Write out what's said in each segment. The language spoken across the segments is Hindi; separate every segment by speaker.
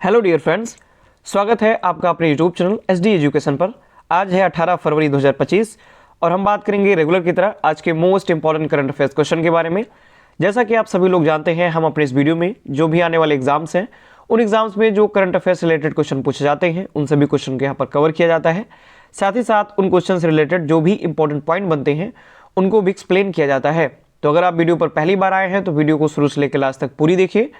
Speaker 1: हेलो डियर फ्रेंड्स, स्वागत है आपका अपने यूट्यूब चैनल SD एजुकेशन पर। आज है 18 फरवरी 2025 और हम बात करेंगे रेगुलर की तरह आज के most important current affairs question के बारे में। जैसा कि आप सभी लोग जानते हैं, हम अपने इस वीडियो में जो भी आने वाले एग्जाम्स हैं उन एग्जाम्स में जो करंट अफेयर्स रिलेटेड क्वेश्चन पूछे जाते हैं उन सभी क्वेश्चन को यहाँ पर कवर किया जाता है। साथ ही साथ उन क्वेश्चन से रिलेटेड जो भी इंपॉर्टेंट पॉइंट बनते हैं उनको भी एक्सप्लेन किया जाता है। तो अगर आप वीडियो पर पहली बार आए हैं तो वीडियो को शुरू से लेकर लास्ट तक पूरी देखिए।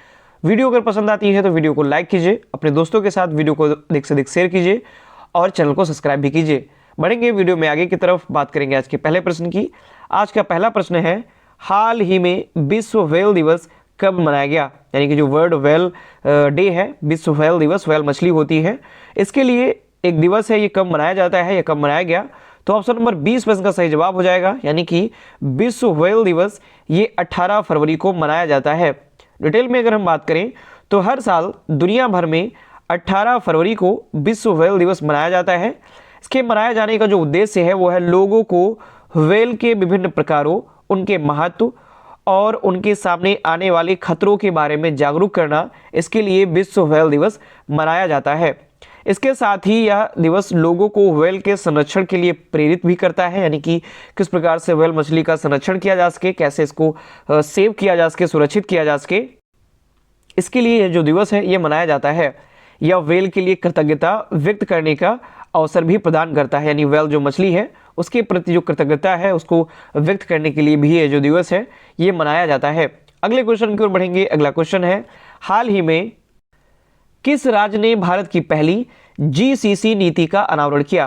Speaker 1: वीडियो अगर पसंद आती है तो वीडियो को लाइक कीजिए, अपने दोस्तों के साथ वीडियो को अधिक से अधिक शेयर कीजिए और चैनल को सब्सक्राइब भी कीजिए। बढ़ेंगे वीडियो में आगे की तरफ, बात करेंगे आज के पहले प्रश्न की। आज का पहला प्रश्न है, हाल ही में विश्व व्हेल दिवस कब मनाया गया? यानी कि जो वर्ल्ड व्हेल डे है, विश्व व्हेल दिवस, व्हेल मछली होती है, इसके लिए एक दिवस है, ये कब मनाया जाता है या कब मनाया गया? तो ऑप्शन नंबर 20 प्रश्न का सही जवाब हो जाएगा। यानी कि विश्व व्हेल दिवस ये 18 फरवरी को मनाया जाता है। डिटेल में अगर हम बात करें तो हर साल दुनिया भर में 18 फरवरी को विश्व व्हेल दिवस मनाया जाता है। इसके मनाए जाने का जो उद्देश्य है वो है लोगों को व्हेल के विभिन्न प्रकारों, उनके महत्व और उनके सामने आने वाले खतरों के बारे में जागरूक करना। इसके लिए विश्व व्हेल दिवस मनाया जाता है। इसके साथ ही यह दिवस लोगों को व्हेल के संरक्षण के लिए प्रेरित भी करता है, यानी कि किस प्रकार से व्हेल मछली का संरक्षण किया जा सके, कैसे इसको सेव किया जा सके, सुरक्षित किया जा सके। इसके लिए यह जो दिवस है ये मनाया जाता है। यह व्हेल के लिए कृतज्ञता व्यक्त करने का अवसर भी प्रदान करता है, यानी व्हेल जो मछली है उसके प्रति जो कृतज्ञता है उसको व्यक्त करने के लिए भी ये जो दिवस है ये मनाया जाता है। अगले क्वेश्चन की ओर बढ़ेंगे। अगला क्वेश्चन है, हाल ही में किस राज्य ने भारत की पहली GCC नीति का अनावरण किया?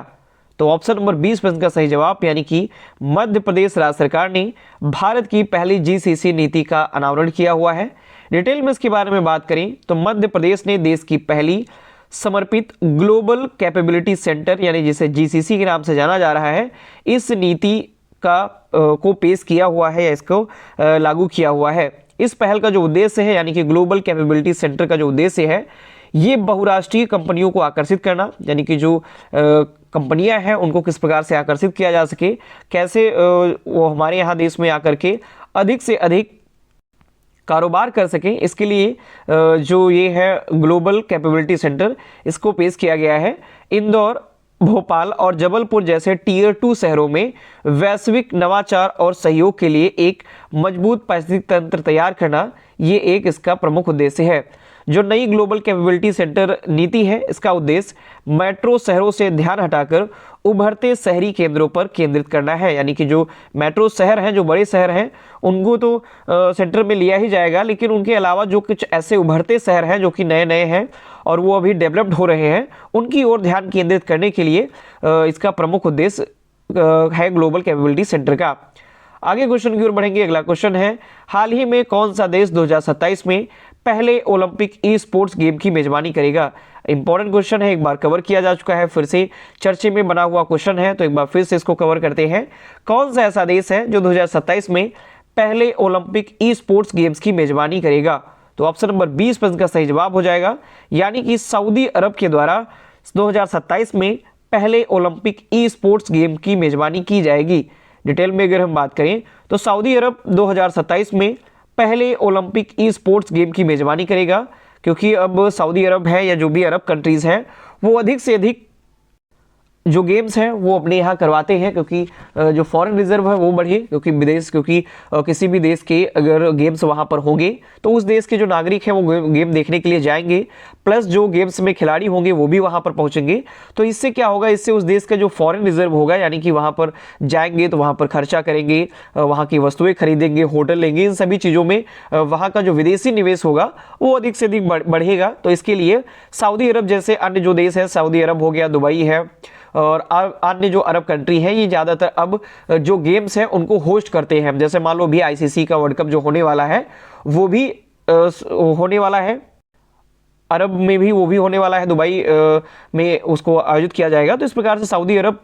Speaker 1: तो ऑप्शन नंबर 20 प्रश्न का सही जवाब, यानी कि मध्य प्रदेश राज्य सरकार ने भारत की पहली GCC नीति का अनावरण किया हुआ है। डिटेल में इसके बारे में बात करें तो मध्य प्रदेश ने देश की पहली समर्पित ग्लोबल कैपेबिलिटी सेंटर, यानी जिसे GCC के नाम से जाना जा रहा है, इस नीति का को पेश किया हुआ है या इसको लागू किया हुआ है। इस पहल का जो उद्देश्य है, यानी कि ग्लोबल कैपेबिलिटी सेंटर का जो उद्देश्य है, ये बहुराष्ट्रीय कंपनियों को आकर्षित करना, यानी कि जो कंपनियां हैं उनको किस प्रकार से आकर्षित किया जा सके, कैसे वो हमारे यहाँ देश में आकर के अधिक से अधिक कारोबार कर सकें। इसके लिए जो ये है ग्लोबल कैपेबिलिटी सेंटर, इसको पेश किया गया है। इंदौर, भोपाल और जबलपुर जैसे टियर 2 शहरों में वैश्विक नवाचार और सहयोग के लिए एक मजबूत पारिस्थितिक तंत्र तैयार करना, ये एक इसका प्रमुख उद्देश्य है। जो नई ग्लोबल कैपेबिलिटी सेंटर नीति है, इसका उद्देश्य मेट्रो शहरों से ध्यान हटाकर उभरते शहरी केंद्रों पर केंद्रित करना है, यानी कि जो मेट्रो शहर हैं, जो बड़े शहर हैं, उनको तो सेंटर में लिया ही जाएगा, लेकिन उनके अलावा जो कुछ ऐसे उभरते शहर हैं जो कि नए नए हैं और वो अभी डेवलप्ड हो रहे हैं, उनकी ओर ध्यान केंद्रित करने के लिए इसका प्रमुख उद्देश्य है ग्लोबल कैपेबिलिटी सेंटर का। आगे क्वेश्चन की ओर बढ़ेंगे। अगला क्वेश्चन है, हाल ही में कौन सा देश 2027 में पहले ओलंपिक ई स्पोर्ट्स गेम की मेजबानी करेगा? इंपॉर्टेंट क्वेश्चन है, एक बार कवर किया जा चुका है, फिर से चर्चे में बना हुआ क्वेश्चन है, तो एक बार फिर से इसको कवर करते हैं। कौन सा ऐसा देश है जो 2027 में पहले ओलंपिक ई स्पोर्ट्स गेम्स की मेजबानी करेगा? तो ऑप्शन नंबर 20 प्रश्न का सही जवाब हो जाएगा, यानी कि सऊदी अरब के द्वारा 2027 में पहले ओलंपिक ई स्पोर्ट्स गेम की मेजबानी की जाएगी। डिटेल में अगर हम बात करें तो सऊदी अरब 2027 में पहले ओलंपिक ई स्पोर्ट्स गेम की मेजबानी करेगा, क्योंकि अब सऊदी अरब है या जो भी अरब कंट्रीज हैं वो अधिक से अधिक जो गेम्स हैं वो अपने यहाँ करवाते हैं, क्योंकि जो फॉरेन रिजर्व है वो बढ़े, क्योंकि किसी भी देश के अगर गेम्स वहाँ पर होंगे तो उस देश के जो नागरिक हैं वो गेम देखने के लिए जाएंगे, प्लस जो गेम्स में खिलाड़ी होंगे वो भी वहाँ पर पहुँचेंगे। तो इससे क्या होगा, इससे उस देश का जो फॉरेन रिजर्व होगा, यानी कि वहाँ पर जाएंगे तो वहाँ पर खर्चा करेंगे, वहाँ की वस्तुएं खरीदेंगे, होटल लेंगे, इन सभी चीज़ों में वहाँ का जो विदेशी निवेश होगा वो अधिक से अधिक बढ़ेगा। तो इसके लिए सऊदी अरब जैसे अन्य जो देश है, सऊदी अरब हो गया, दुबई है और अन्य जो अरब कंट्री है, ये ज़्यादातर अब जो गेम्स हैं उनको होस्ट करते हैं। जैसे मान लो भी ICC का वर्ल्ड कप जो होने वाला है वो भी होने वाला है, अरब में भी वो भी होने वाला है, दुबई में उसको आयोजित किया जाएगा। तो इस प्रकार से सऊदी अरब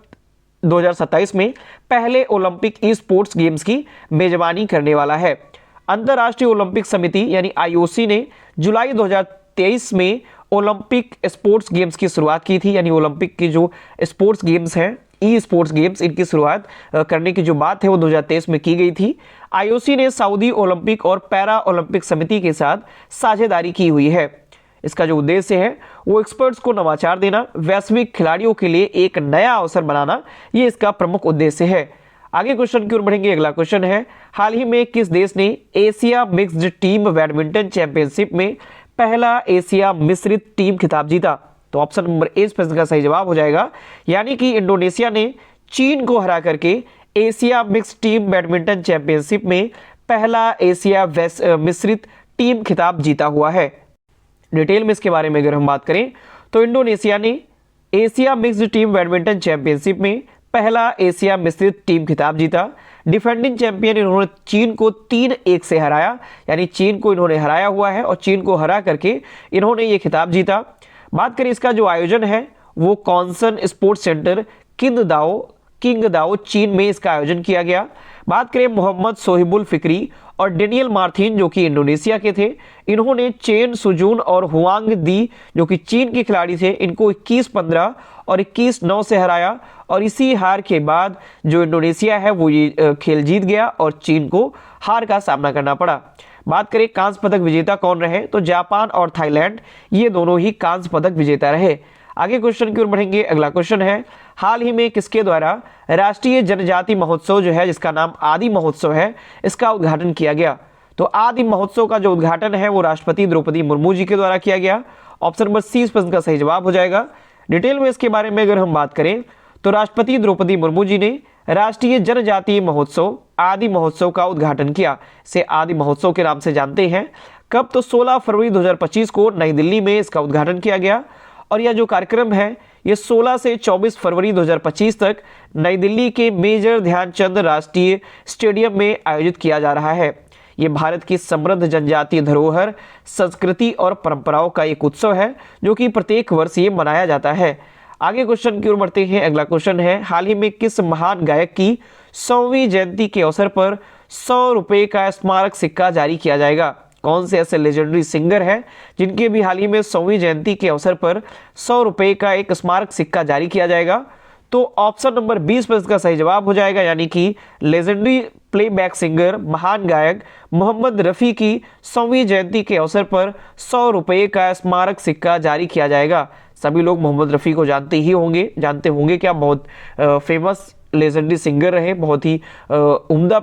Speaker 1: 2027 में पहले ओलंपिक ई स्पोर्ट्स गेम्स की मेजबानी करने वाला है। अंतर्राष्ट्रीय ओलंपिक समिति यानी IOC ने जुलाई 2023 में ओलंपिक स्पोर्ट्स गेम्स की शुरुआत की थी, यानी ओलंपिक की जो स्पोर्ट्स गेम्स हैं, ई स्पोर्ट्स गेम्स, इनकी शुरुआत करने की जो बात है वो 2023 में की गई थी। IOC ने सऊदी ओलंपिक और पैरा ओलंपिक समिति के साथ साझेदारी की हुई है। इसका जो उद्देश्य है वो एक्सपर्ट्स को नवाचार देना, वैश्विक खिलाड़ियों के लिए एक नया अवसर बनाना, ये इसका प्रमुख उद्देश्य है। आगे क्वेश्चन की ओर बढ़ेंगे। अगला क्वेश्चन है, हाल ही में किस देश ने Asia mixed team badminton championship में पहला एशिया मिश्रित टीम खिताब जीता? तो ऑप्शन नंबर ए इस प्रश्न का सही जवाब हो जाएगा, यानी कि इंडोनेशिया ने चीन को हरा करके Asia mixed team badminton championship में पहला एशिया मिश्रित टीम खिताब जीता हुआ है। डिटेल में इसके बारे में अगर हम बात करें तो इंडोनेशिया ने Asia mixed team badminton championship में पहला एशिया मिश्रित टीम खिताब जीता। डिफेंडिंग चैंपियन इन्होंने चीन को 3-1 से हराया, यानी चीन को इन्होंने हराया हुआ है और चीन को हरा करके इन्होंने ये खिताब जीता। बात करें इसका जो आयोजन है वो कॉन्सन स्पोर्ट्स सेंटर किंगदाओ चीन में इसका आयोजन किया गया। बात करें मोहम्मद सोहिबुल फिक्री और डेनियल मार्थिन जो कि इंडोनेशिया के थे, इन्होंने चेन सुजून और हुआंग दी जो कि चीन के खिलाड़ी थे, इनको 21-15 और 21-9 से हराया और इसी हार के बाद जो इंडोनेशिया है वो ये खेल जीत गया और चीन को हार का सामना करना पड़ा। बात करें कांस्य पदक विजेता कौन रहे, तो जापान और थाईलैंड ये दोनों ही कांस्य पदक विजेता रहे। आगे क्वेश्चन की ओर बढ़ेंगे। अगला क्वेश्चन है, हाल ही में किसके द्वारा राष्ट्रीय जनजाति महोत्सव जो है जिसका नाम आदि महोत्सव है, इसका उद्घाटन किया गया? तो आदि महोत्सव का जो उद्घाटन है वो राष्ट्रपति द्रौपदी मुर्मू जी के द्वारा किया गया। ऑप्शन नंबर सी इस प्रश्न का सही जवाब हो जाएगा। डिटेल में इसके बारे में अगर हम बात करें तो राष्ट्रपति द्रौपदी मुर्मू जी ने राष्ट्रीय जनजातीय महोत्सव आदि महोत्सव का उद्घाटन किया। इसे आदि महोत्सव के नाम से जानते हैं। कब? तो 16 फरवरी 2025 को नई दिल्ली में इसका उद्घाटन किया गया और यह जो कार्यक्रम है ये 16 से 24 फरवरी 2025 तक नई दिल्ली के मेजर ध्यानचंद राष्ट्रीय स्टेडियम में आयोजित किया जा रहा है। ये भारत की समृद्ध जनजातीय धरोहर, संस्कृति और परंपराओं का एक उत्सव है जो कि प्रत्येक वर्ष ये मनाया जाता है। आगे क्वेश्चन की ओर बढ़ते हैं। अगला क्वेश्चन है, हाल ही में किस महान गायक की 100वीं जयंती के अवसर पर 100 रुपए का स्मारक सिक्का जारी किया जाएगा? कौन से ऐसे लेजेंडरी सिंगर हैं जिनके भी हाल ही में 100वीं जयंती के अवसर पर 100 रुपए का एक स्मारक सिक्का जारी किया जाएगा? तो ऑप्शन नंबर 20 पर इसका सही जवाब हो जाएगा, यानी कि लेजेंडरी प्लेबैक सिंगर महान गायक मोहम्मद रफ़ी की 100वीं जयंती के अवसर पर 100 रुपए का स्मारक सिक्का जारी किया जाएगा। सभी लोग मोहम्मद रफ़ी को जानते होंगे क्या, बहुत फेमस लेजेंडरी सिंगर रहे, बहुत ही उम्दा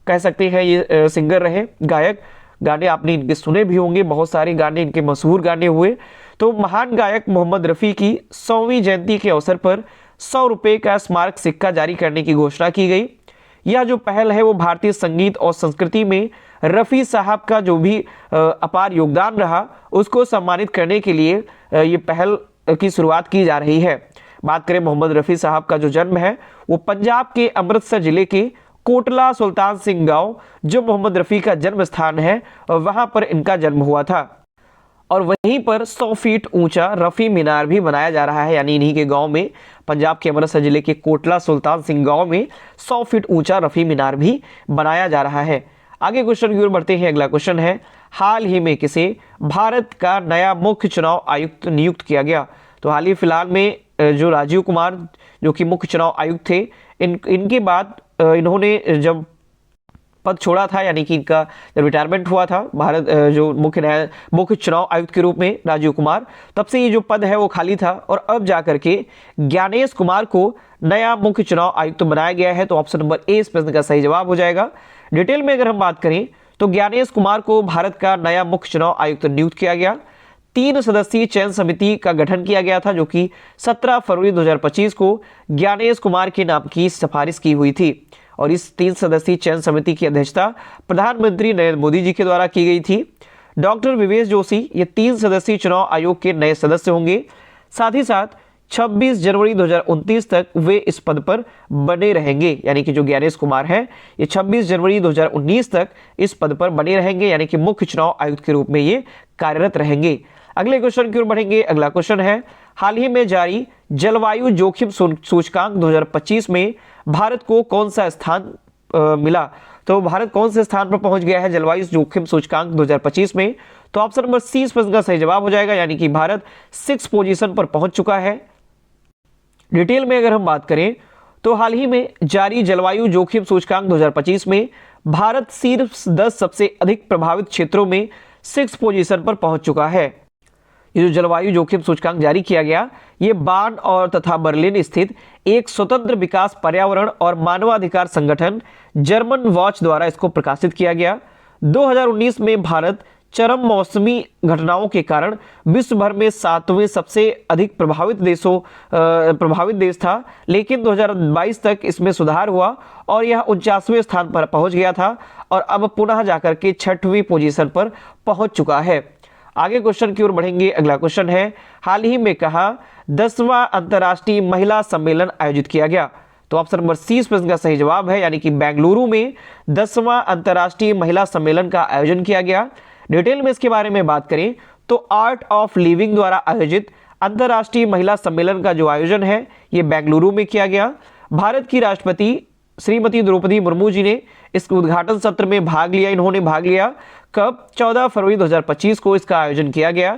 Speaker 1: कह सकते हैं ये सिंगर रहे, गायक। गाने आपने इनके सुने भी होंगे, बहुत सारे गाने इनके मशहूर गाने हुए। तो महान गायक मोहम्मद रफ़ी की 100वीं जयंती के अवसर पर 100 रुपए का स्मारक सिक्का जारी करने की घोषणा की गई। यह जो पहल है वो भारतीय संगीत और संस्कृति में रफ़ी साहब का जो भी अपार योगदान रहा उसको सम्मानित करने के लिए ये पहल की शुरुआत की जा रही है। बात करें मोहम्मद रफ़ी साहब का जो जन्म है वो पंजाब के अमृतसर जिले के कोटला सुल्तान सिंह गांव जो मोहम्मद रफ़ी का जन्म स्थान है वहां पर इनका जन्म हुआ था और वहीं पर 100 फीट ऊंचा रफ़ी मीनार भी बनाया जा रहा है, यानी इन्हीं के गांव में पंजाब के अमृतसर जिले के कोटला सुल्तान सिंह गांव में 100 फीट ऊंचा रफ़ी मीनार भी बनाया जा रहा है। आगे क्वेश्चन की ओर बढ़ते हैं। अगला क्वेश्चन है, हाल ही में किसे भारत का नया मुख्य चुनाव आयुक्त नियुक्त किया गया? तो हाल ही फिलहाल में जो राजीव कुमार जो कि मुख्य चुनाव आयुक्त थे, इनके बाद इन्होंने जब पद छोड़ा था, यानी कि इनका जब रिटायरमेंट हुआ था भारत जो मुख्य चुनाव आयुक्त के रूप में राजीव कुमार, तब से ये जो पद है वो खाली था और अब जाकर के ज्ञानेश कुमार को नया मुख्य चुनाव आयुक्त बनाया गया है। तो ऑप्शन नंबर ए इस प्रश्न का सही जवाब हो जाएगा। डिटेल में अगर हम बात करें तो ज्ञानेश कुमार को भारत का नया मुख्य चुनाव आयुक्त नियुक्त किया गया। 3 सदस्यीय चयन समिति का गठन किया गया था जो कि 17 फरवरी 2025 को ज्ञानेश कुमार के नाम की सिफारिश की हुई थी और इस 3 सदस्यीय चयन समिति की अध्यक्षता प्रधानमंत्री नरेंद्र मोदी जी के द्वारा की गई थी। डॉक्टर विवेश जोशी ये 3 सदस्यीय चुनाव आयोग के नए सदस्य होंगे। साथ ही साथ 26 जनवरी 2029 तक वे इस पद पर बने रहेंगे, यानी कि जो ज्ञानेश कुमार हैं ये 26 जनवरी 2019 तक इस पद पर बने रहेंगे, यानी कि मुख्य चुनाव आयुक्त के रूप में ये कार्यरत रहेंगे। अगले क्वेश्चन की ओर बढ़ेंगे। अगला क्वेश्चन है, हाल ही में जारी जलवायु जोखिम सूचकांक 2025 में भारत को कौन सा स्थान मिला? तो भारत कौन से स्थान पर पहुंच गया है जलवायु जोखिम सूचकांक 2025 में? तो ऑप्शन नंबर सी इस प्रश्न का सही जवाब हो जाएगा, यानी कि भारत 6 पोजीशन पर पहुंच चुका है। डिटेल में अगर हम बात करें तो हाल ही में जारी जलवायु जोखिम सूचकांक 2025 में भारत सिर्फ 10 सबसे अधिक प्रभावित क्षेत्रों में 6 पोजीशन पर पहुंच चुका है। ये जो जलवायु जोखिम सूचकांक जारी किया गया, ये बार्न और तथा बर्लिन स्थित एक स्वतंत्र विकास पर्यावरण और मानवाधिकार संगठन जर्मन वॉच द्वारा इसको प्रकाशित किया गया। 2019 में भारत चरम मौसमी घटनाओं के कारण विश्व भर में 7वें सबसे अधिक प्रभावित देश था, लेकिन 2022 तक इसमें सुधार हुआ और यह 49वें स्थान पर पहुंच गया था और अब पुनः जाकर के 6वीं पोजीशन पर पहुंच चुका है। आगे क्वेश्चन की ओर बढ़ेंगे। अगला क्वेश्चन है, हाल ही में कहा 10वां अंतर्राष्ट्रीय महिला सम्मेलन आयोजित किया गया? तो ऑप्शन नंबर सी इस प्रश्न का सही जवाब है, यानी कि बेंगलुरु में 10वां अंतर्राष्ट्रीय महिला सम्मेलन का आयोजन किया गया। डिटेल में इसके बारे में बात करें तो आर्ट ऑफ लिविंग द्वारा आयोजित अंतर्राष्ट्रीय महिला सम्मेलन का जो आयोजन है ये बेंगलुरु में किया गया। भारत की राष्ट्रपति श्रीमती द्रौपदी मुर्मू जी ने इस उद्घाटन सत्र में भाग लिया। इन्होंने भाग लिया कब? 14 फरवरी 2025 को इसका आयोजन किया गया।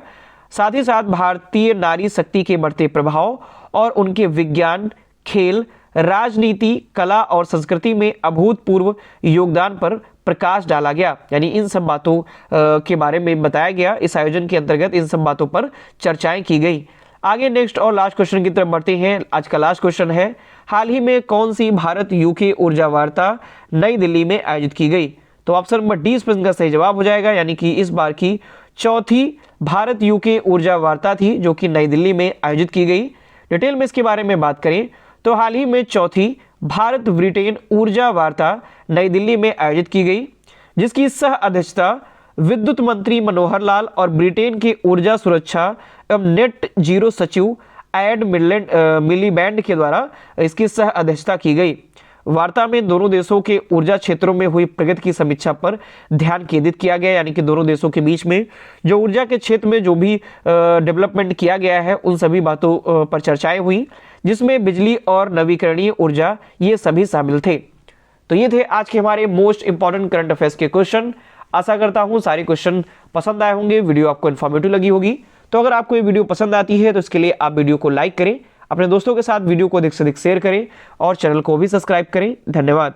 Speaker 1: साथ ही साथ भारतीय नारी शक्ति के बढ़ते प्रभाव और उनके विज्ञान, खेल, राजनीति, कला और संस्कृति में अभूतपूर्व योगदान पर प्रकाश डाला गया, यानी इन सब बातों के बारे में बताया गया। इस आयोजन के अंतर्गत इन सब बातों पर चर्चाएं की गई। आगे नेक्स्ट और लास्ट क्वेश्चन की तरफ बढ़ते हैं। आज का लास्ट क्वेश्चन है, हाल ही में कौन सी भारत यूके ऊर्जा वार्ता नई दिल्ली में आयोजित की गई? तो ऑप्शन नंबर डी इस प्रश्न का सही जवाब हो जाएगा, यानी कि इस बार की चौथी भारत यूके ऊर्जा वार्ता थी जो कि नई दिल्ली में आयोजित की गई। डिटेल में इसके बारे में बात करें तो हाल ही में चौथी भारत ब्रिटेन ऊर्जा वार्ता नई दिल्ली में आयोजित की गई, जिसकी सह अध्यक्षता विद्युत मंत्री मनोहर लाल और ब्रिटेन के ऊर्जा सुरक्षा एवं नेट जीरो सचिव एड मिलीबैंड के द्वारा इसकी सह अध्यक्षता की गई। वार्ता में दोनों देशों के ऊर्जा क्षेत्रों में हुई प्रगति की समीक्षा पर ध्यान केंद्रित किया गया, यानी कि दोनों देशों के बीच में जो ऊर्जा के क्षेत्र में जो भी डेवलपमेंट किया गया है उन सभी बातों पर चर्चाएं हुई, जिसमें बिजली और नवीकरणीय ऊर्जा ये सभी शामिल थे। तो ये थे आज के हमारे मोस्ट इंपॉर्टेंट करंट अफेयर्स के क्वेश्चन। आशा करता हूँ सारे क्वेश्चन पसंद आए होंगे, वीडियो आपको इन्फॉर्मेटिव लगी होगी। तो अगर आपको ये वीडियो पसंद आती है तो इसके लिए आप वीडियो को लाइक करें, अपने दोस्तों के साथ वीडियो को अधिक से अधिक शेयर करें और चैनल को भी सब्सक्राइब करें। धन्यवाद।